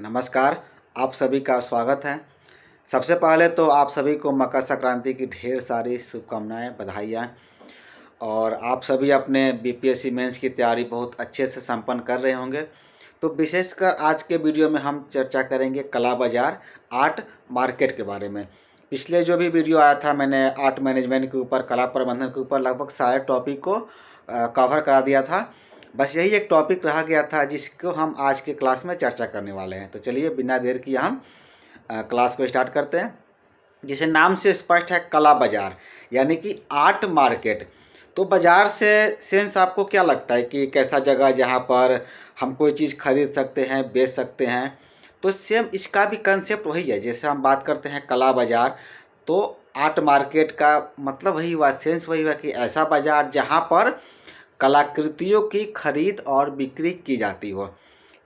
नमस्कार, आप सभी का स्वागत है। सबसे पहले तो आप सभी को मकर संक्रांति की ढेर सारी शुभकामनाएं, बधाइयाँ। और आप सभी अपने बीपीएससी मेंस की तैयारी बहुत अच्छे से संपन्न कर रहे होंगे। तो विशेषकर आज के वीडियो में हम चर्चा करेंगे कला बाज़ार आर्ट मार्केट के बारे में। पिछले जो भी वीडियो आया था मैंने आर्ट मैनेजमेंट के ऊपर, कला प्रबंधन के ऊपर लगभग सारे टॉपिक को कवर करा दिया था। बस यही एक टॉपिक रह गया था जिसको हम आज के क्लास में चर्चा करने वाले हैं। तो चलिए बिना देर किए हम क्लास को स्टार्ट करते हैं। जिसे नाम से स्पष्ट है, कला बाज़ार यानी कि आर्ट मार्केट। तो बाज़ार से सेंस आपको क्या लगता है कि कैसा जगह जहाँ पर हम कोई चीज़ खरीद सकते हैं, बेच सकते हैं। तो सेम इसका भी कंसेप्ट वही है। जैसे हम बात करते हैं कला बाज़ार, तो आर्ट मार्केट का मतलब वही हुआ, सेंस वही हुआ कि ऐसा बाज़ार जहाँ पर कलाकृतियों की खरीद और बिक्री की जाती हो।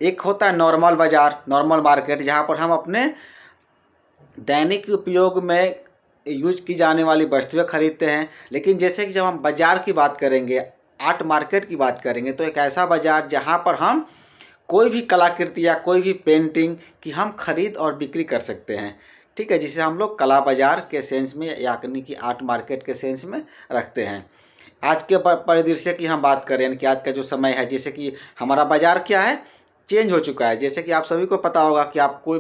एक होता है नॉर्मल बाज़ार, नॉर्मल मार्केट, जहाँ पर हम अपने दैनिक उपयोग में यूज की जाने वाली वस्तुएं खरीदते हैं। लेकिन जैसे कि जब हम बाज़ार की बात करेंगे, आर्ट मार्केट की बात करेंगे, तो एक ऐसा बाज़ार जहाँ पर हम कोई भी कलाकृति या कोई भी पेंटिंग की हम खरीद और बिक्री कर सकते हैं। ठीक है, जिसे हम लोग कला बाज़ार के सेंस में यानी कि आर्ट मार्केट के सेंस में रखते हैं। आज के परिदृश्य की हम बात करें, यानी कि आज का जो समय है, जैसे कि हमारा बाज़ार क्या है, चेंज हो चुका है। जैसे कि आप सभी को पता होगा कि आप कोई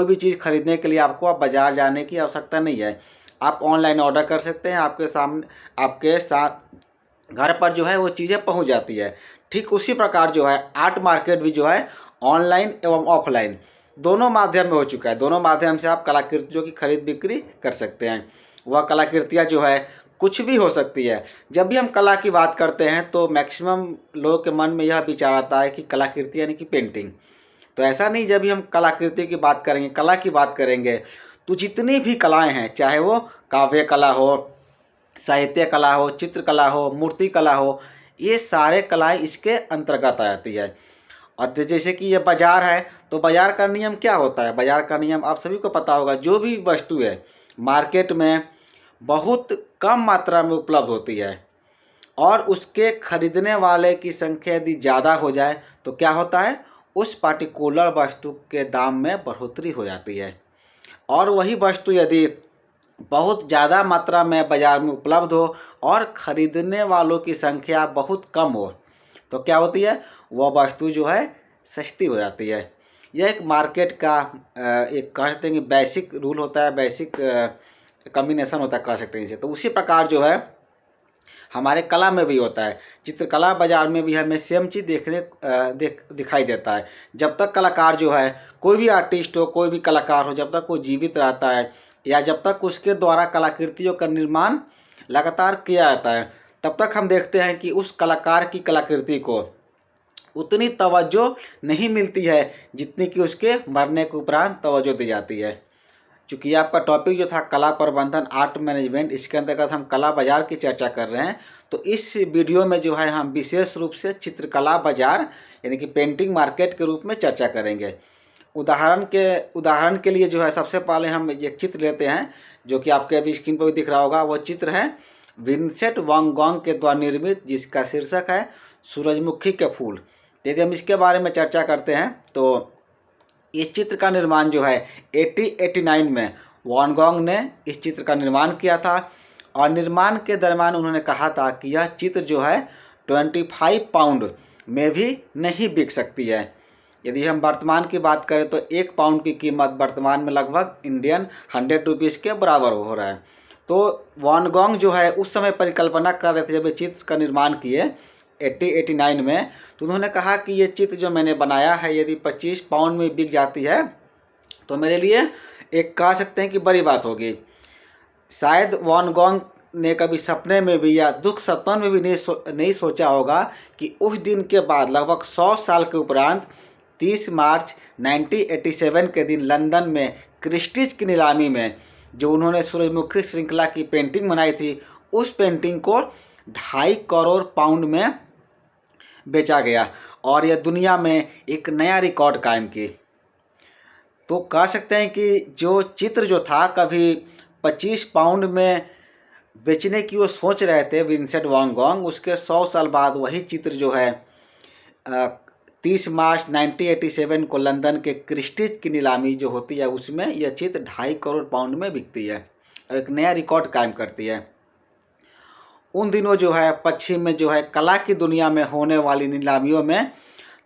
भी चीज़ खरीदने के लिए आपको अब बाज़ार जाने की आवश्यकता नहीं है। आप ऑनलाइन ऑर्डर कर सकते हैं, आपके साथ घर पर जो है वो चीज़ें पहुंच जाती है। ठीक उसी प्रकार जो है आर्ट मार्केट भी जो है ऑनलाइन एवं ऑफलाइन दोनों माध्यम में हो चुका है। दोनों माध्यम से आप कलाकृतियों की खरीद बिक्री कर सकते हैं। वह कलाकृतियाँ जो है कुछ भी हो सकती है। जब भी हम कला की बात करते हैं तो मैक्सिमम लोगों के मन में यह विचार आता है कि कलाकृति यानी कि पेंटिंग। तो ऐसा नहीं, जब भी हम कलाकृति की बात करेंगे, कला की बात करेंगे, तो जितनी भी कलाएं हैं, चाहे वो काव्य कला हो, साहित्य कला हो, चित्रकला हो, मूर्ति कला हो, ये सारे कलाएं इसके अंतर्गत आ जाती है। और जैसे कि ये बाजार है, तो बाजार का नियम क्या होता है? बाजार का नियम आप सभी को पता होगा। जो भी वस्तु है मार्केट में बहुत कम मात्रा में उपलब्ध होती है और उसके खरीदने वाले की संख्या यदि ज़्यादा हो जाए तो क्या होता है, उस पार्टिकुलर वस्तु के दाम में बढ़ोतरी हो जाती है। और वही वस्तु यदि बहुत ज़्यादा मात्रा में बाज़ार में उपलब्ध हो और ख़रीदने वालों की संख्या बहुत कम हो तो क्या होती है, वह वस्तु जो है सस्ती हो जाती है। यह एक मार्केट का एक कह सकते हैं कि बेसिक रूल होता है, बेसिक कॉम्बिनेशन होता है, कह सकते हैं इसे। तो उसी प्रकार जो है हमारे कला में भी होता है। चित्रकला बाजार में भी हमें सेम चीज़ दिखाई देता है। जब तक कलाकार जो है, कोई भी आर्टिस्ट हो, कोई भी कलाकार हो, जब तक वो जीवित रहता है या जब तक उसके द्वारा कलाकृतियों का निर्माण लगातार किया जाता है, तब तक हम देखते हैं कि उस कलाकार की कलाकृति को उतनी तवज्जो नहीं मिलती है जितनी कि उसके मरने के उपरांत तवज्जो दी जाती है। चूँकि आपका टॉपिक जो था कला प्रबंधन आर्ट मैनेजमेंट, इसके अंतर्गत हम कला बाज़ार की चर्चा कर रहे हैं। तो इस वीडियो में जो है हम विशेष रूप से चित्रकला बाज़ार यानी कि पेंटिंग मार्केट के रूप में चर्चा करेंगे। उदाहरण के लिए जो है सबसे पहले हम एक चित्र लेते हैं जो कि आपके अभी स्क्रीन पर भी दिख रहा होगा। वह चित्र है विंसेंट वान गॉग के द्वारा निर्मित, जिसका शीर्षक है सूरजमुखी के फूल। यदि हम इसके बारे में चर्चा करते हैं तो इस चित्र का निर्माण जो है 1889 में वान गॉग ने इस चित्र का निर्माण किया था। और निर्माण के दरमियान उन्होंने कहा था कि यह चित्र जो है 25 पाउंड में भी नहीं बिक सकती है। यदि हम वर्तमान की बात करें तो 1 पाउंड की कीमत वर्तमान में लगभग इंडियन 100 रुपीज़ के बराबर हो रहा है। तो वान गॉग जो है उस समय परिकल्पना कर रहे थे, जब ये चित्र का निर्माण किए 1889 में, तो उन्होंने कहा कि ये चित्र जो मैंने बनाया है यदि 25 पाउंड में बिक जाती है तो मेरे लिए एक कह सकते हैं कि बड़ी बात होगी। शायद वान गॉग ने कभी सपने में भी या दुख सपन में भी नहीं सोचा होगा कि उस दिन के बाद लगभग 100 साल के उपरांत 30 मार्च 1987 के दिन लंदन में क्रिस्टीज की नीलामी में जो उन्होंने सूरजमुखी श्रृंखला की पेंटिंग बनाई थी, उस पेंटिंग को 2.5 करोड़ पाउंड में बेचा गया और यह दुनिया में एक नया रिकॉर्ड कायम की। तो कह सकते हैं कि जो चित्र जो था कभी 25 पाउंड में बेचने की वो सोच रहे थे विंसेंट वान गॉग, उसके 100 साल बाद वही चित्र जो है 30 मार्च 1987 को लंदन के क्रिस्टीज की नीलामी जो होती है उसमें यह चित्र 2.5 करोड़ पाउंड में बिकती है और एक नया रिकॉर्ड कायम करती है। उन दिनों जो है पश्चिम में जो है कला की दुनिया में होने वाली नीलामियों में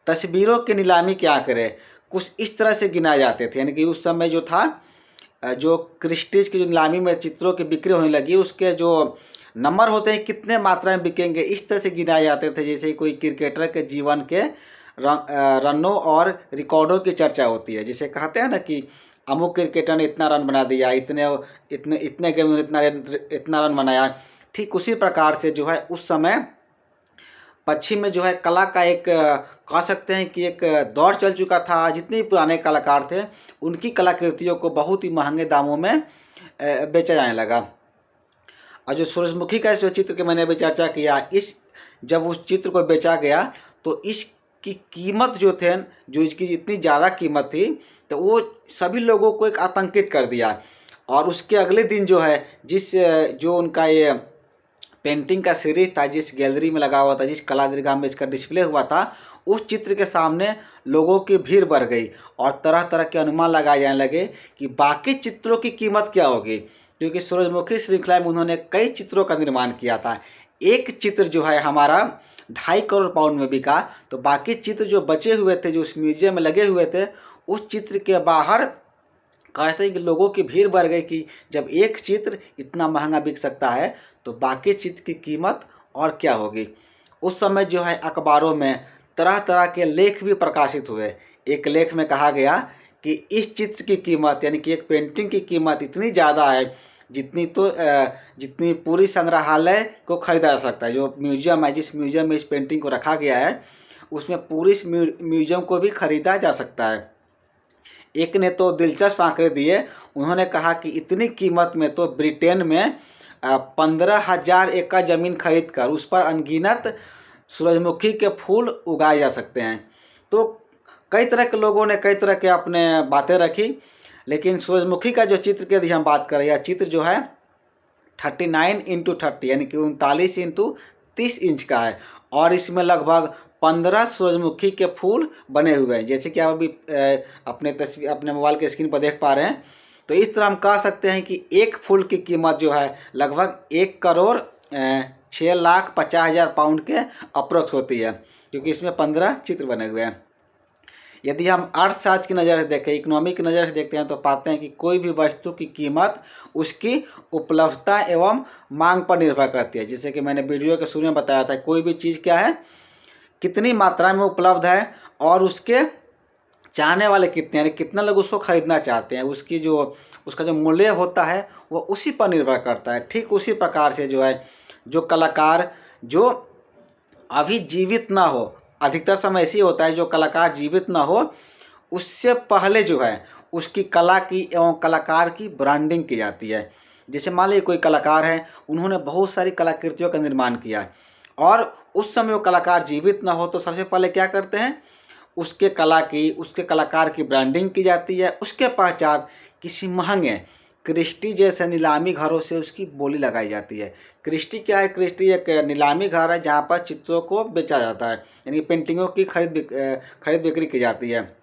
तस्वीरों की नीलामी क्या करे कुछ इस तरह से गिनाए जाते थे, यानी कि उस समय जो था जो क्रिस्टीज की जो नीलामी में चित्रों की बिक्री होने लगी उसके जो नंबर होते हैं कितने मात्रा में बिकेंगे इस तरह से गिनाए जाते थे, जैसे कोई क्रिकेटर के जीवन के रनों और रिकॉर्डों की चर्चा होती है। जिसे कहते हैं ना कि अमुक क्रिकेटर ने इतना रन बना दिया, इतने इतने इतने गेम में इतना रन बनाया। ठीक उसी प्रकार से जो है उस समय पश्चिम में जो है कला का एक कह सकते हैं कि एक दौर चल चुका था। जितने पुराने कलाकार थे उनकी कलाकृतियों को बहुत ही महंगे दामों में बेचा जाने लगा। और जो सूरजमुखी का जो चित्र की मैंने अभी चर्चा किया, इस जब उस चित्र को बेचा गया तो इसकी कीमत जो थे जो इसकी इतनी ज़्यादा कीमत थी तो वो सभी लोगों को एक आतंकित कर दिया। और उसके अगले दिन जो है जो उनका ये पेंटिंग का सीरीज था जिस गैलरी में लगा हुआ था, जिस कला दीर्घा में इसका डिस्प्ले हुआ था, उस चित्र के सामने लोगों की भीड़ बढ़ गई और तरह तरह के अनुमान लगाए जाने लगे कि बाकी चित्रों की कीमत क्या होगी, क्योंकि सूरजमुखी श्रृंखला में उन्होंने कई चित्रों का निर्माण किया था। एक चित्र जो है हमारा 2.5 करोड़ पाउंड में बिका, तो बाकी चित्र जो बचे हुए थे जो उस म्यूजियम में लगे हुए थे उस चित्र के बाहर कहते हैं कि लोगों की भीड़ बढ़ गई कि जब एक चित्र इतना महंगा बिक सकता है तो बाकी चित्र की कीमत और क्या होगी। उस समय जो है अखबारों में तरह तरह के लेख भी प्रकाशित हुए। एक लेख में कहा गया कि इस चित्र की कीमत यानी कि एक पेंटिंग की कीमत इतनी ज़्यादा है जितनी पूरी संग्रहालय को खरीदा जा सकता है। जो म्यूजियम है, जिस म्यूजियम में इस पेंटिंग को रखा गया है उसमें पूरी इस म्यूजियम को भी खरीदा जा सकता है। एक ने तो दिलचस्प आंकड़े दिए, उन्होंने कहा कि इतनी कीमत में तो ब्रिटेन में 15,000 एकड़ ज़मीन खरीद कर उस पर अनगिनत सूरजमुखी के फूल उगाए जा सकते हैं। तो कई तरह के लोगों ने कई तरह के अपने बातें रखी, लेकिन सूरजमुखी का जो चित्र की यदि हम बात करें, यह चित्र जो है 39x30 यानी कि 39x30 इंच का है और इसमें लगभग 15 सूरजमुखी के फूल बने हुए हैं, जैसे कि आप अभी अपने मोबाइल के स्क्रीन पर देख पा रहे हैं। तो इस तरह हम कह सकते हैं कि एक फूल की कीमत जो है लगभग 1,06,50,000 पाउंड के अप्रोक्स होती है, क्योंकि इसमें 15 चित्र बने हुए हैं। यदि हम अर्थशास्त्र की नज़र से देखें, इकोनॉमी की नज़र से देखते हैं तो पाते हैं कि कोई भी वस्तु की कीमत उसकी उपलब्धता एवं मांग पर निर्भर करती है। जैसे कि मैंने वीडियो के शुरू में बताया था, कोई भी चीज़ क्या है, कितनी मात्रा में उपलब्ध है और उसके चाहने वाले कितने, यानी कितने लोग उसको खरीदना चाहते हैं, उसका जो मूल्य होता है वो उसी पर निर्भर करता है। ठीक उसी प्रकार से जो है जो कलाकार जो अभी जीवित ना हो, अधिकतर समय ऐसे ही होता है, जो कलाकार जीवित ना हो उससे पहले जो है उसकी कला की एवं कलाकार की ब्रांडिंग की जाती है। जैसे मान लीजिए कोई कलाकार है, उन्होंने बहुत सारी कलाकृतियों का निर्माण किया और उस समय वो कलाकार जीवित ना हो तो सबसे पहले क्या करते हैं, उसके कलाकार की ब्रांडिंग की जाती है। उसके पश्चात किसी महंगे क्रिस्टी जैसे नीलामी घरों से उसकी बोली लगाई जाती है। क्रिस्टी क्या है, क्रिस्टी एक नीलामी घर है जहाँ पर चित्रों को बेचा जाता है, यानी पेंटिंगों की खरीद बिक्री की जाती है।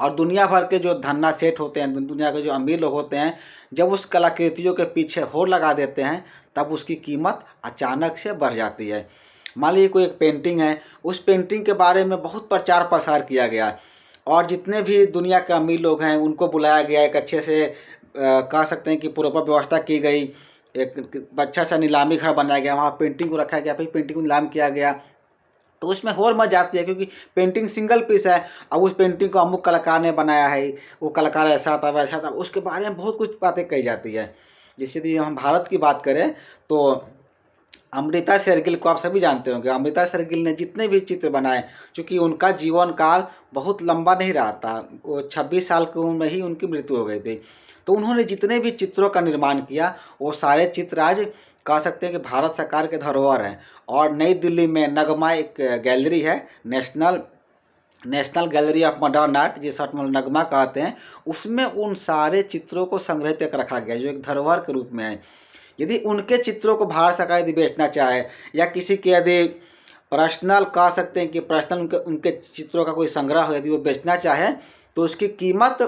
और दुनिया भर के जो धन्ना सेठ होते हैं, दुनिया के जो अमीर लोग होते हैं, जब उस कलाकृतियों के पीछे होड़ लगा देते हैं तब उसकी कीमत अचानक से बढ़ जाती है। मान लीजिए कोई एक पेंटिंग है, उस पेंटिंग के बारे में बहुत प्रचार प्रसार किया गया और जितने भी दुनिया के अमीर लोग हैं उनको बुलाया गया, एक अच्छे से कह सकते हैं कि पूर्व व्यवस्था की गई, एक अच्छा सा नीलामी घर बनाया गया, वहाँ पेंटिंग को रखा गया, फिर पेंटिंग को नीलाम किया गया। तो उसमें होड़ मच जाती है क्योंकि पेंटिंग सिंगल पीस है। अब उस पेंटिंग को अमुक कलाकार ने बनाया है, वो कलाकार ऐसा था वैसा था, उसके बारे में बहुत कुछ बातें कही जाती है। जैसे यदि हम भारत की बात करें तो अमृता शेरगिल को आप सभी जानते होंगे। अमृता शेरगिल ने जितने भी चित्र बनाए, चूँकि उनका जीवन काल बहुत लंबा नहीं रहा था, वो 26 साल की उम्र में ही उनकी मृत्यु हो गई थी। तो उन्होंने जितने भी चित्रों का निर्माण किया वो सारे चित्र आज कह सकते हैं कि भारत सरकार के धरोहर हैं। और नई दिल्ली में नगमा एक गैलरी है, national gallery of modern art, जिसे नगमा कहते हैं, उसमें उन सारे चित्रों को संग्रहित कर रखा गया जो एक धरोहर के रूप में है। यदि उनके चित्रों को भारत सरकार यदि बेचना चाहे या किसी के यदि पर्सनल कह सकते हैं कि पर्सनल उनके चित्रों का कोई संग्रह हो, यदि वो बेचना चाहे तो उसकी कीमत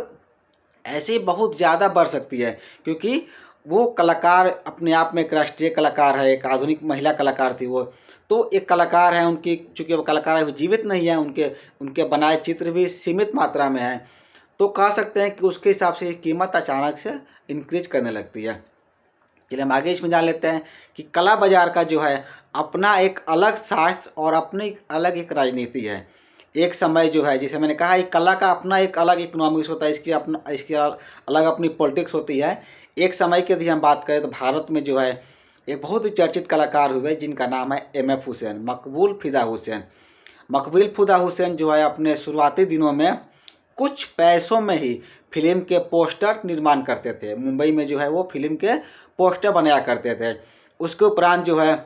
ऐसे बहुत ज़्यादा बढ़ सकती है, क्योंकि वो कलाकार अपने आप में एक राष्ट्रीय कलाकार है, एक आधुनिक महिला कलाकार थी वो। तो एक कलाकार है, उनकी चूँकि वो कलाकार है वो जीवित नहीं है, उनके उनके बनाए चित्र भी सीमित मात्रा में हैं, तो कह सकते हैं कि उसके हिसाब से कीमत अचानक से इंक्रीज करने लगती है। चलिए हम आगे इसमें जान लेते हैं कि कला बाजार का जो है अपना एक अलग शास्त्र और अपनी अलग एक राजनीति है। एक समय जो है, जैसे मैंने कहा, कला का अपना एक अलग इकोनॉमिक्स होता है, इसकी अलग अपनी पॉलिटिक्स होती है। एक समय की यदि हम बात करें तो भारत में जो है एक बहुत ही चर्चित कलाकार हुए जिनका नाम है M.F. हुसैन, मकबूल फिदा हुसैन। मकबूल फिदा हुसैन जो है अपने शुरुआती दिनों में कुछ पैसों में ही फिल्म के पोस्टर निर्माण करते थे। मुंबई में जो है वो फिल्म के पोस्टर बनाया करते थे। उसके उपरांत जो है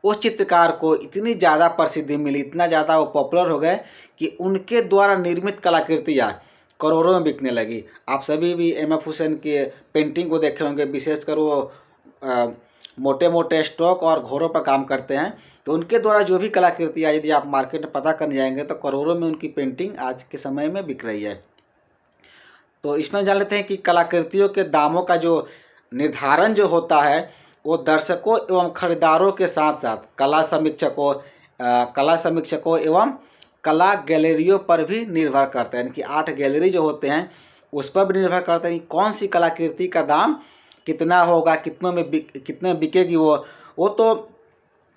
उस चित्रकार को इतनी ज़्यादा प्रसिद्धि मिली, इतना ज़्यादा वो पॉपुलर हो गए कि उनके द्वारा निर्मित कलाकृतियाँ करोड़ों में बिकने लगी। आप सभी भी M.F. हुसैन के पेंटिंग को देखे होंगे, विशेषकर वो मोटे मोटे स्टॉक और घोड़ों पर काम करते हैं। तो उनके द्वारा जो भी कलाकृतियाँ यदि आप मार्केट में पता करने जाएंगे तो करोड़ों में उनकी पेंटिंग आज के समय में बिक रही है। तो इसमें जान लेते हैं कि कलाकृतियों के दामों का जो निर्धारण जो होता है वो दर्शकों एवं खरीदारों के साथ साथ कला समीक्षकों एवं कला गैलरियों पर भी निर्भर करता है। यानी कि 8 गैलरी जो होते हैं उस पर भी निर्भर करता है कि कौन सी कलाकृति का दाम कितना होगा, कितने बिकेगी। वो तो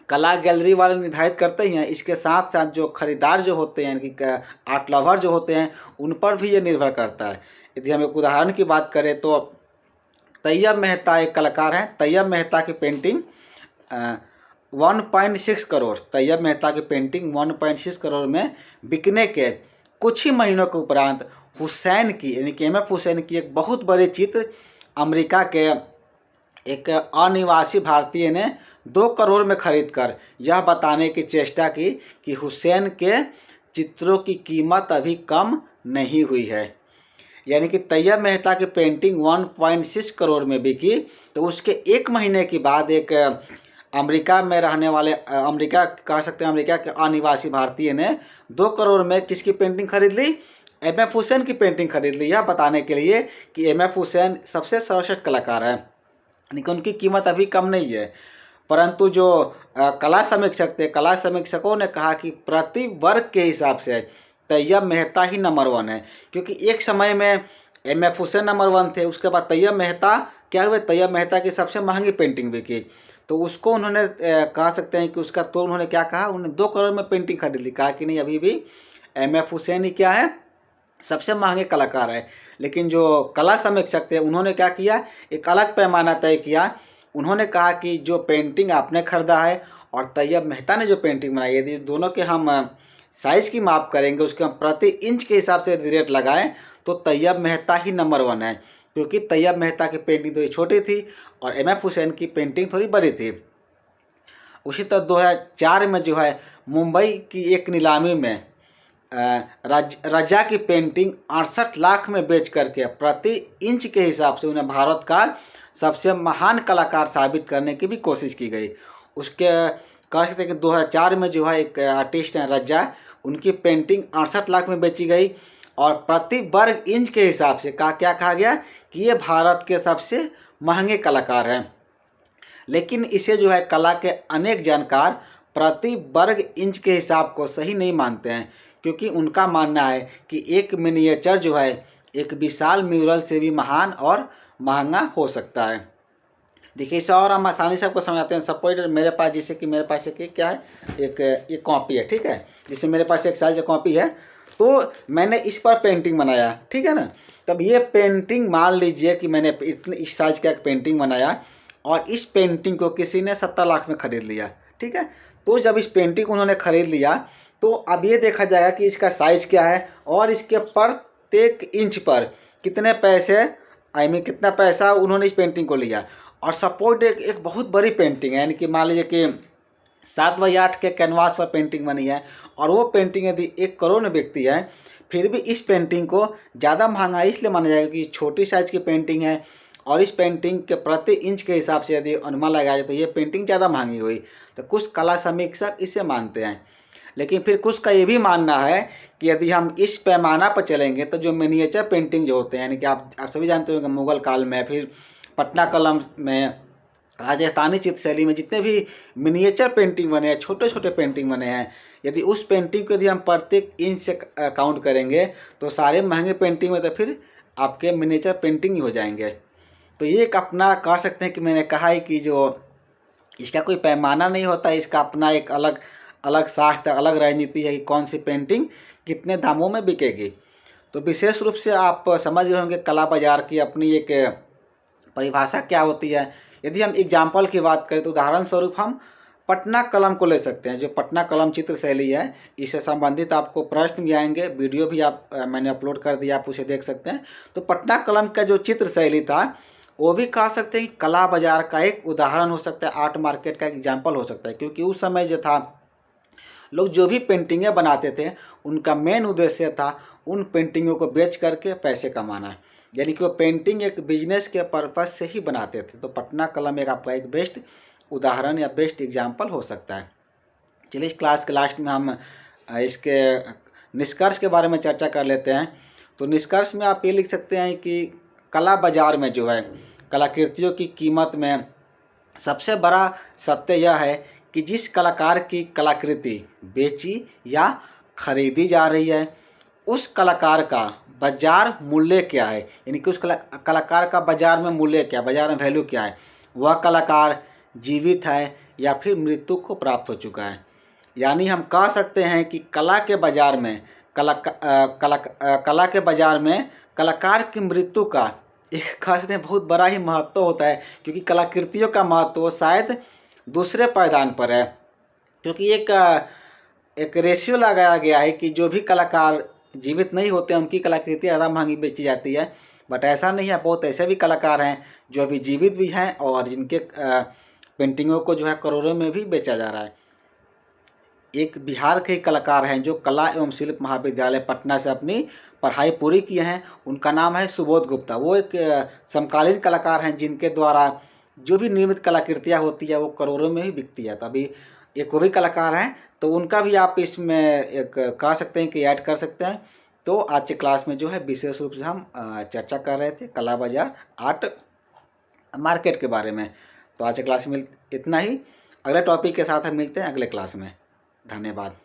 कला गैलरी वाले निर्धारित करते ही हैं। इसके साथ साथ जो खरीदार जो होते हैं, यानी कि आर्ट लवर जो होते हैं, उन पर भी ये निर्भर करता है। यदि हम एक उदाहरण की बात करें तो तैयब मेहता एक कलाकार हैं। तैयब मेहता की पेंटिंग 1.6 करोड़, तैयब मेहता की पेंटिंग 1.6 करोड़ में बिकने के कुछ ही महीनों के उपरांत हुसैन की, यानी कि M.F. हुसैन की एक बहुत बड़े चित्र अमेरिका के एक अनिवासी भारतीय ने 2 करोड़ में खरीदकर यह बताने की चेष्टा की कि हुसैन के चित्रों की कीमत अभी कम नहीं हुई है। यानी कि तैयब मेहता की पेंटिंग 1.6 करोड़ में बिकी, तो उसके 1 महीने के बाद एक अमेरिका में रहने वाले, अमेरिका कह सकते हैं अमेरिका के अनिवासी भारतीय ने 2 करोड़ में किसकी पेंटिंग खरीद ली? M.F. हुसैन की पेंटिंग खरीद ली, यह बताने के लिए कि M.F. हुसैन सबसे सर्वश्रेष्ठ कलाकार है, यानी कि उनकी कीमत अभी कम नहीं है। परंतु जो कला समीक्षक थे, कला समीक्षकों ने कहा कि प्रति वर्ग के हिसाब से तैयब मेहता ही नंबर 1 है, क्योंकि एक समय में M.F. हुसैन नंबर 1 थे, उसके बाद तैयब मेहता क्या हुए, तैयब मेहता की सबसे महंगी पेंटिंग बिकी। तो उसको उन्होंने कह सकते हैं कि उसका तो उन्होंने क्या कहा, उन्होंने 2 करोड़ में पेंटिंग खरीद ली। कहा कि नहीं, अभी भी M.F. हुसैन ही क्या है, सबसे महंगे कलाकार है। लेकिन जो कला समीक्षक थे उन्होंने क्या किया, एक अलग पैमाना तय किया। उन्होंने कहा कि जो पेंटिंग आपने खरीदा है और तैयब मेहता ने जो पेंटिंग बनाई है, यदि दोनों के हम साइज़ की माप करेंगे, उसके हम प्रति इंच के हिसाब से रेट लगाएं तो तैयब मेहता ही नंबर 1 है, क्योंकि तैयब मेहता की पेंटिंग थोड़ी छोटी थी और M.F. हुसैन की पेंटिंग थोड़ी बड़ी थी। उसी तरह 2004 में जो है मुंबई की एक नीलामी में रजा की पेंटिंग 68 लाख में बेच करके प्रति इंच के हिसाब से उन्हें भारत का सबसे महान कलाकार साबित करने की भी कोशिश की गई। उसके कह सकते हैं कि 2004 में जो है एक आर्टिस्ट हैं रजा, उनकी पेंटिंग 68 लाख में बेची गई और प्रति वर्ग इंच के हिसाब से क्या कहा गया कि ये भारत के सबसे महंगे कलाकार हैं। लेकिन इसे जो है कला के अनेक जानकार प्रति वर्ग इंच के हिसाब को सही नहीं मानते हैं, क्योंकि उनका मानना है कि एक मिनिएचर जो है एक विशाल म्यूरल से भी महान और महंगा हो सकता है। देखिए इसे और हम आसानी से आपको समझाते हैं। सपोज मेरे पास, जैसे कि मेरे पास एक क्या है, एक कॉपी है, ठीक है। जैसे मेरे पास एक साइज कॉपी है, तो मैंने इस पर पेंटिंग बनाया, ठीक है ना। तब ये पेंटिंग, मान लीजिए कि मैंने इतने इस साइज का एक पेंटिंग बनाया और इस पेंटिंग को किसी ने 70 लाख में खरीद लिया, ठीक है। तो जब इस पेंटिंग को उन्होंने खरीद लिया तो अब ये देखा जाएगा कि इसका साइज क्या है और इसके प्रत्येक इंच पर कितने पैसे, कितना पैसा उन्होंने इस पेंटिंग को लिया। और सपोज एक बहुत बड़ी पेंटिंग है, यानी कि मान लीजिए कि 7x8 के कैनवास पर पेंटिंग बनी है और वो पेंटिंग यदि 1 करोड़ में बिकती है, फिर भी इस पेंटिंग को ज़्यादा महंगा इसलिए माना जाएगा कि छोटी साइज की पेंटिंग है और इस पेंटिंग के प्रति इंच के हिसाब से यदि अनुमान लगाया जाए तो ये पेंटिंग ज़्यादा महंगी हुई। तो कुछ कला समीक्षक इसे मानते हैं, लेकिन फिर कुछ का ये भी मानना है कि यदि हम इस पैमाना पर चलेंगे तो जो मिनिएचर पेंटिंग जो होते हैं, यानी कि आप सभी जानते हो कि मुगल काल में, फिर पटना कलम में, राजस्थानी चित्रशैली में जितने भी मिनिएचर पेंटिंग बने हैं, छोटे छोटे पेंटिंग बने हैं, यदि उस पेंटिंग को यदि हम प्रत्येक इंच से काउंट करेंगे तो सारे महंगे पेंटिंग में तो फिर आपके मिनिएचर पेंटिंग ही हो जाएंगे। तो ये एक अपना कह सकते हैं कि मैंने कहा है कि जो इसका कोई पैमाना नहीं होता, इसका अपना एक अलग अलग शास्त्र, अलग राजनीति है कि कौन सी पेंटिंग कितने दामों में बिकेगी। तो विशेष रूप से आप समझ रहे होंगे कला बाजार की अपनी एक परिभाषा क्या होती है। यदि हम एग्जाम्पल की बात करें तो उदाहरण स्वरूप हम पटना कलम को ले सकते हैं। जो पटना कलम चित्र शैली है, इससे संबंधित आपको प्रश्न भी आएंगे, वीडियो भी मैंने अपलोड कर दिया, आप उसे देख सकते हैं। तो पटना कलम का जो चित्र शैली था वो भी कह सकते हैं कि कला बाजार का एक उदाहरण हो सकता है, आर्ट मार्केट का एग्जाम्पल हो सकता है। क्योंकि उस समय जो था, लोग जो भी पेंटिंगें बनाते थे उनका मेन उद्देश्य था उन पेंटिंगों को बेच करके पैसे कमाना, यानी कि वो पेंटिंग एक बिजनेस के पर्पज से ही बनाते थे। तो पटना कलम एक आपका एक बेस्ट उदाहरण या बेस्ट एग्जाम्पल हो सकता है। चलिए, इस क्लास के लास्ट में हम इसके निष्कर्ष के बारे में चर्चा कर लेते हैं। तो निष्कर्ष में आप ये लिख सकते हैं कि कला बाजार में जो है कलाकृतियों की कीमत में सबसे बड़ा सत्य यह है कि जिस कलाकार की कलाकृति बेची या खरीदी जा रही है उस कलाकार का बाजार मूल्य क्या है, यानी कि उस कलाकार का बाजार में मूल्य क्या, बाजार में वैल्यू क्या है, वह कलाकार जीवित है या फिर मृत्यु को प्राप्त हो चुका है। यानी हम कह सकते हैं कि कला के बाजार में कला के बाजार में कलाकार की मृत्यु का एक कह सकते हैं बहुत बड़ा ही महत्व होता है, क्योंकि कलाकृतियों का महत्व शायद दूसरे पायदान पर है। क्योंकि एक रेशियो लगाया गया है कि जो भी कलाकार जीवित नहीं होते उनकी कलाकृति ज़्यादा महंगी बेची जाती है, बट ऐसा नहीं है। बहुत ऐसे भी कलाकार हैं जो अभी जीवित भी हैं और जिनके पेंटिंगों को जो है करोड़ों में भी बेचा जा रहा है। एक बिहार के कलाकार हैं जो कला एवं शिल्प महाविद्यालय पटना से अपनी पढ़ाई पूरी किए हैं, उनका नाम है सुबोध गुप्ता। वो एक समकालीन कलाकार हैं जिनके द्वारा जो भी निर्मित कलाकृतियाँ होती है वो करोड़ों में ही बिकती है। तो अभी एक वो भी कलाकार हैं, तो उनका भी आप इसमें एक कह सकते हैं कि ऐड कर सकते हैं। तो आज के क्लास में जो है विशेष रूप से हम चर्चा कर रहे थे कला बाजार आर्ट मार्केट के बारे में। तो आज के क्लास में इतना ही। अगले टॉपिक के साथ हम मिलते हैं अगले क्लास में। धन्यवाद।